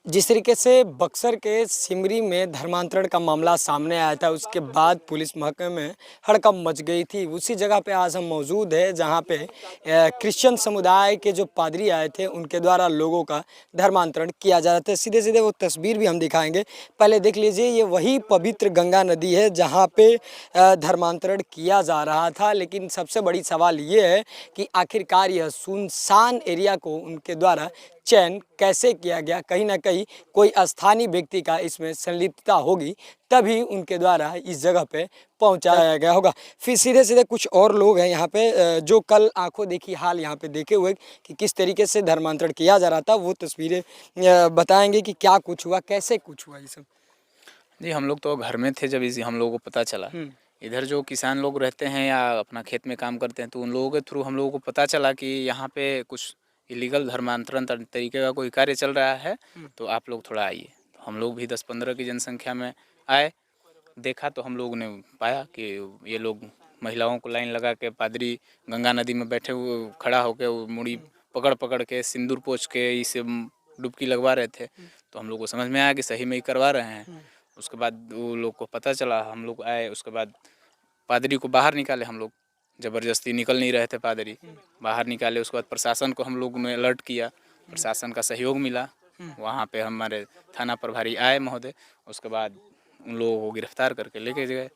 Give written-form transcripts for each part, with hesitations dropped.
जिस तरीके से बक्सर के सिमरी में धर्मांतरण का मामला सामने आया था, उसके बाद पुलिस महकमे में हड़कंप मच गई थी। उसी जगह पे आज हम मौजूद हैं जहां पे क्रिश्चियन समुदाय के जो पादरी आए थे उनके द्वारा लोगों का धर्मांतरण किया जा रहा था। सीधे सीधे वो तस्वीर भी हम दिखाएंगे। पहले देख लीजिए, ये वही पवित्र गंगा नदी है जहाँ पे धर्मांतरण किया जा रहा था। लेकिन सबसे बड़ी सवाल ये है कि आखिरकार यह सुनसान एरिया को उनके द्वारा चयन कैसे किया गया। कहीं ना कहीं कोई स्थानीय व्यक्ति का इसमें संलिप्तता होगी, तभी उनके द्वारा इस जगह पे पहुंचाया गया होगा। फिर सीधे सीधे कुछ और लोग हैं यहाँ पे जो कल आंखों देखी हाल यहाँ पे देखे हुए कि किस तरीके से धर्मांतरण किया जा रहा था, वो तस्वीरें बताएंगे कि क्या कुछ हुआ, कैसे कुछ हुआ ये सब। जी, हम लोग तो घर में थे जब इसी हम लोगों को पता चला। इधर जो किसान लोग रहते हैं या अपना खेत में काम करते हैं, तो उन लोगों के थ्रू हम लोगों को पता चला कि यहाँ पे कुछ इलीगल धर्मांतरण तरीके का कोई कार्य चल रहा है, तो आप लोग थोड़ा आइए। तो हम लोग भी 10-15 की जनसंख्या में आए। देखा तो हम लोगों ने पाया कि ये लोग महिलाओं को लाइन लगा के पादरी गंगा नदी में बैठे हुए खड़ा होकर वो मुड़ी पकड़ पकड़ के सिंदूर पोंछ के इसे डुबकी लगवा रहे थे। तो हम लोग को समझ में आया कि सही में ही करवा रहे हैं। उसके बाद वो लोग को पता चला, हम लोग आए। उसके बाद पादरी को बाहर निकाले हम लोग, ज़बरदस्ती निकल नहीं रहे थे पादरी, बाहर निकाले। उसके बाद प्रशासन को हम लोग ने अलर्ट किया, प्रशासन का सहयोग मिला। वहाँ पे हमारे थाना प्रभारी आए महोदय, उसके बाद उन लोगों को गिरफ्तार करके लेके गए।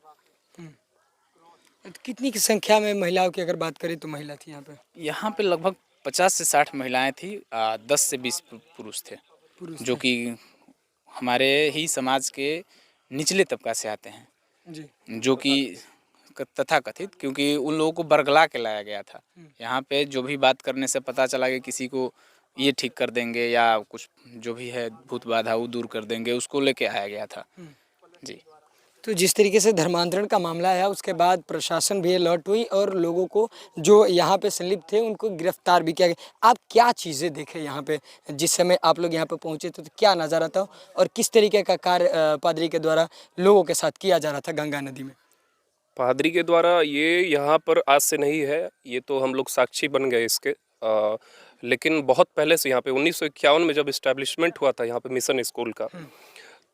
कितनी की संख्या में महिलाओं की अगर बात करें तो महिला थी यहाँ पे लगभग 50 से 60 महिलाएं थी, 10 से 20 पुरुष थे, जो कि हमारे ही समाज के निचले तबका से आते हैं जी। जो कि तथा कथित, क्योंकि उन लोगों को बरगला के लाया गया था। यहाँ पे जो भी बात करने से पता चला कि किसी को ये ठीक कर देंगे या कुछ जो भी है भूत बाधा वो दूर कर देंगे, उसको लेके आया गया था। जी। तो जिस तरीके से धर्मांतरण का मामला है, उसके बाद प्रशासन भी अलर्ट हुई और लोगों को जो यहाँ पे संलिप्त थे उनको गिरफ्तार भी किया गया। आप क्या चीज़ें देखे यहाँ पे जिस समय आप लोग यहाँ पे पहुँचे थे, तो क्या नज़ारा था और किस तरीके का कार्य पादरी के द्वारा लोगों के साथ किया जा रहा था गंगा नदी में? पादरी के द्वारा ये यहाँ पर आज से नहीं है, ये तो हम लोग साक्षी बन गए इसके। लेकिन बहुत पहले से यहाँ पे 1951 में जब इस्टेब्लिशमेंट हुआ था यहाँ पे मिशन स्कूल का,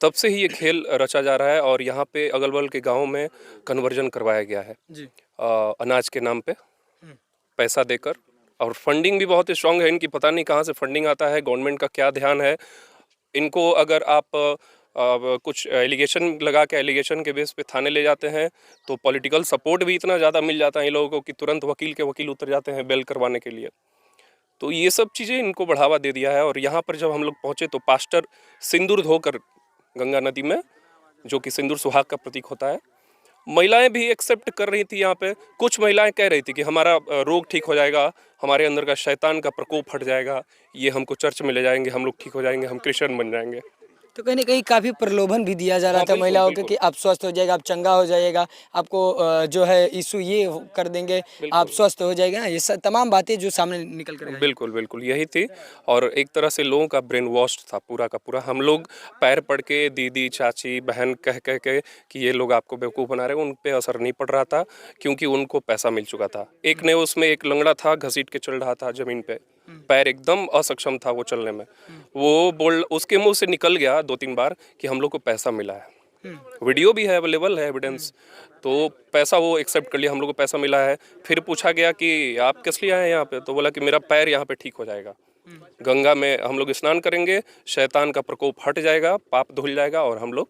तब से ही ये खेल रचा जा रहा है। और यहाँ पे अगल बगल के गाँव में कन्वर्जन करवाया गया है जी। अनाज के नाम पे पैसा देकर। और फंडिंग भी बहुत स्ट्रांग है इनकी, पता नहीं कहाँ से फंडिंग आता है, गवर्नमेंट का क्या ध्यान है इनको। अगर आप कुछ एलिगेशन लगा के एलिगेशन के बेस पे थाने ले जाते हैं तो पॉलिटिकल सपोर्ट भी इतना ज़्यादा मिल जाता है इन लोगों को कि तुरंत वकील के वकील उतर जाते हैं बेल करवाने के लिए। तो ये सब चीज़ें इनको बढ़ावा दे दिया है। और यहाँ पर जब हम लोग पहुँचे तो पास्टर सिंदूर धोकर गंगा नदी में, जो कि सिंदूर सुहाग का प्रतीक होता है, महिलाएं भी एक्सेप्ट कर रही थी। यहाँ पे कुछ महिलाएं कह रही थी कि हमारा रोग ठीक हो जाएगा, हमारे अंदर का शैतान का प्रकोप हट जाएगा, ये हमको चर्च में ले जाएंगे, हम लोग ठीक हो जाएंगे, हम क्रिश्चियन बन जाएंगे। तो कहीं ना कहीं काफ़ी प्रलोभन भी दिया जा रहा था महिलाओं को कि आप स्वस्थ हो जाएगा, आप चंगा हो जाएगा, आपको जो है यीशु ये कर देंगे, आप स्वस्थ हो जाएगा। ये सब तमाम बातें जो सामने निकल कर आई। बिल्कुल बिल्कुल यही थी। और एक तरह से लोगों का ब्रेन वॉश था पूरा का पूरा। हम लोग पैर पड़ के दीदी चाची बहन कह कह के कि ये लोग आपको बेवकूफ़ बना रहे हैं, उन पे असर नहीं पड़ रहा था क्योंकि उनको पैसा मिल चुका था। एक ने उसमें एक लंगड़ा था, घसीट के चल रहा था ज़मीन पे, पैर एकदम असक्षम था वो चलने में। वो बोल उसके मुंह से निकल गया 2-3 बार कि हम लोग को पैसा मिला है। वीडियो भी है, अवेलेबल है एविडेंस। तो पैसा वो एक्सेप्ट कर लिया, हम लोग को पैसा मिला है। फिर पूछा गया कि आप किस लिए आए हैं यहाँ पे, तो बोला कि मेरा पैर यहाँ पे ठीक हो जाएगा, गंगा में हम लोग स्नान करेंगे, शैतान का प्रकोप हट जाएगा, पाप धुल जाएगा और हम लोग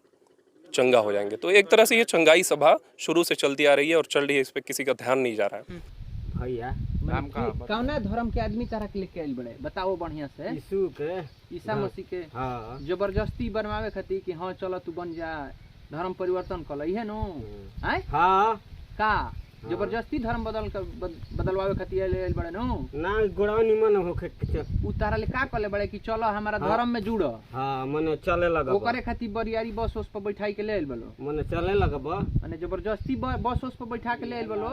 चंगा हो जाएंगे। तो एक तरह से ये चंगाई सभा शुरू से चलती आ रही है और चल रही है, इस पर किसी का ध्यान नहीं जा रहा है। भैया कौना धर्म के आदमी तारा के लेके आइल बड़े बताओ बढ़िया से। यीशु के, ईसा मसीह के। हाँ। जबरदस्ती बनवावे खातिर कि हाँ चलो तू बन जा, धर्म परिवर्तन कर ली है नो। हैं? हाँ। का जबरदस्ती धर्म बदलवावे खातिर आइल बड़े नो ना गोड़ा निमन होके उ तारा ले का कहले बड़े कि चलो हमारा धर्म में जुड़। हाँ मने चले लगा ओकरे खातिर बरियारी बस उस पर बैठाई के ले आइल बलो, मने चले लगबा, माने जबरदस्ती बस उस पर बैठा के ले आइल बलो।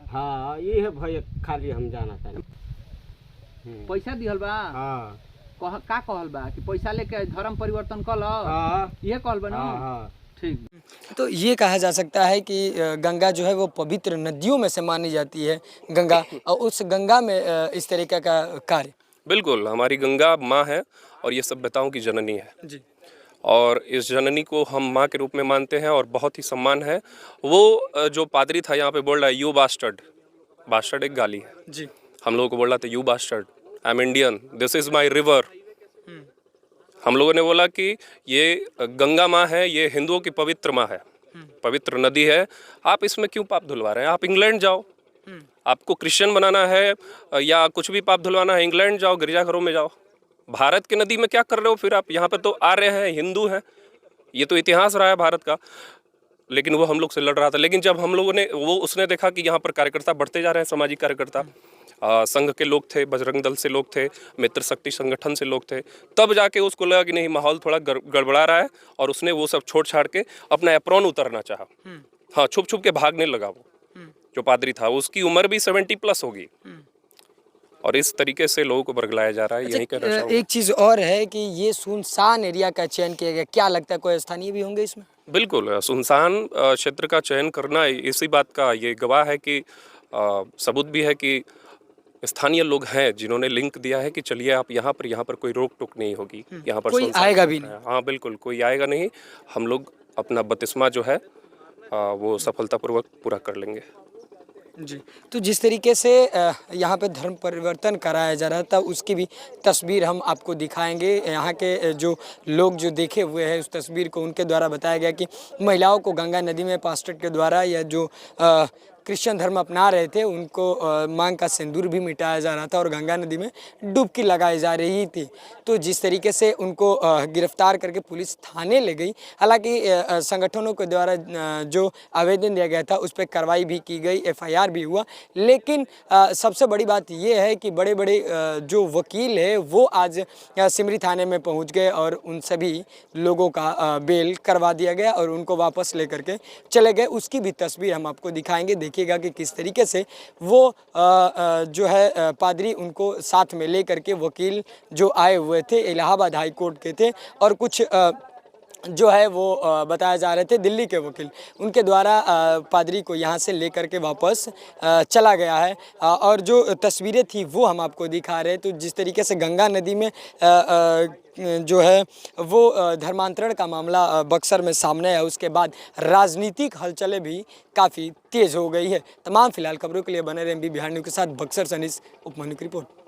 हाँ ये है भैया, खाली हम जाना चाहिए। पैसा दिहल बा। हाँ। का कहल बा कि पैसा लेके धर्म परिवर्तन कर लो। हाँ। ये कहल बा ना। हाँ। ठीक। तो ये कहा जा सकता है कि गंगा जो है वो पवित्र नदियों में से मानी जाती है गंगा, और उस गंगा में इस तरीके का कार्य। बिल्कुल हमारी गंगा माँ है और ये सभ्यताओं की जननी है। जी और इस जननी को हम माँ के रूप में मानते हैं और बहुत ही सम्मान है। वो जो पादरी था यहाँ पे बोल रहा है यू बास्टर्ड, बास्टर्ड एक गाली है। जी हम लोगों को बोल रहा था you bastard, I am Indian, this is my river. हम लोगों ने बोला कि ये गंगा माँ है, ये हिंदुओं की पवित्र माँ है, पवित्र नदी है, आप इसमें क्यों पाप धुलवा रहे हैं? आप इंग्लैंड जाओ, आपको क्रिश्चियन बनाना है या कुछ भी पाप धुलवाना है, इंग्लैंड जाओ, गिरजाघरों में जाओ। भारत की नदी में क्या कर रहे हो फिर आप? यहाँ पे तो आ रहे हैं, हिंदू हैं, ये तो इतिहास रहा है भारत का। लेकिन वो हम लोग से लड़ रहा था। लेकिन जब हम लोगों ने उसने देखा कि यहाँ पर कार्यकर्ता बढ़ते जा रहे हैं, सामाजिक कार्यकर्ता, संघ के लोग थे, बजरंग दल से लोग थे, मित्र शक्ति संगठन से लोग थे, तब जाके उसको लगा कि नहीं माहौल थोड़ा गड़बड़ा रहा है और उसने वो सब छोड़ छाड़ के अपना एप्रॉन उतरना चाहा। हाँ, छुप छुप के भागने लगा। वो जो पादरी था उसकी उम्र भी 70+ होगी और इस तरीके से लोगों को बरगलाया जा रहा है। यही कहना चाहूँगा। एक चीज़ और है कि ये सुनसान एरिया का चयन किया गया, क्या लगता है कोई स्थानीय भी होंगे इसमें? बिल्कुल, सुनसान क्षेत्र का चयन करना इसी बात का ये गवाह है कि सबूत भी है कि स्थानीय लोग हैं जिन्होंने लिंक दिया है कि चलिए आप यहाँ पर कोई रोक टोक नहीं होगी, यहाँ पर कोई सुनसान आएगा भी क्षेत्र है। हाँ बिल्कुल, कोई आएगा नहीं। हम लोग अपना बपतिस्मा जो है वो सफलतापूर्वक पूरा कर लेंगे। जी, तो जिस तरीके से यहाँ पे धर्म परिवर्तन कराया जा रहा था उसकी भी तस्वीर हम आपको दिखाएंगे। यहाँ के जो लोग जो देखे हुए हैं उस तस्वीर को, उनके द्वारा बताया गया कि महिलाओं को गंगा नदी में पास्टर के द्वारा या जो क्रिश्चियन धर्म अपना रहे थे उनको मांग का सिंदूर भी मिटाया जा रहा था और गंगा नदी में डुबकी लगाई जा रही थी। तो जिस तरीके से उनको गिरफ्तार करके पुलिस थाने ले गई, हालांकि संगठनों के द्वारा जो आवेदन दिया गया था उस पर कार्रवाई भी की गई, FIR भी हुआ। लेकिन सबसे बड़ी बात यह है कि बड़े बड़े जो वकील है वो आज सिमरी थाने में पहुंच गए और उन सभी लोगों का बेल करवा दिया गया और उनको वापस लेकर के चले गए। उसकी भी तस्वीर हम आपको दिखाएंगे, देखिएगा कि किस तरीके से वो जो है पादरी उनको साथ में लेकर के, वकील जो आए हुए थे इलाहाबाद हाई कोर्ट के थे और कुछ जो है वो बताया जा रहे थे दिल्ली के वकील, उनके द्वारा पादरी को यहाँ से लेकर के वापस चला गया है। और जो तस्वीरें थी वो हम आपको दिखा रहे हैं। तो जिस तरीके से गंगा नदी में जो है वो धर्मांतरण का मामला बक्सर में सामने है, उसके बाद राजनीतिक हलचलें भी काफ़ी तेज़ हो गई है। तमाम फिलहाल खबरों के लिए बने रहे MB बिहार न्यूज़ के साथ। बक्सर से अनीस उपमन्यु की रिपोर्ट।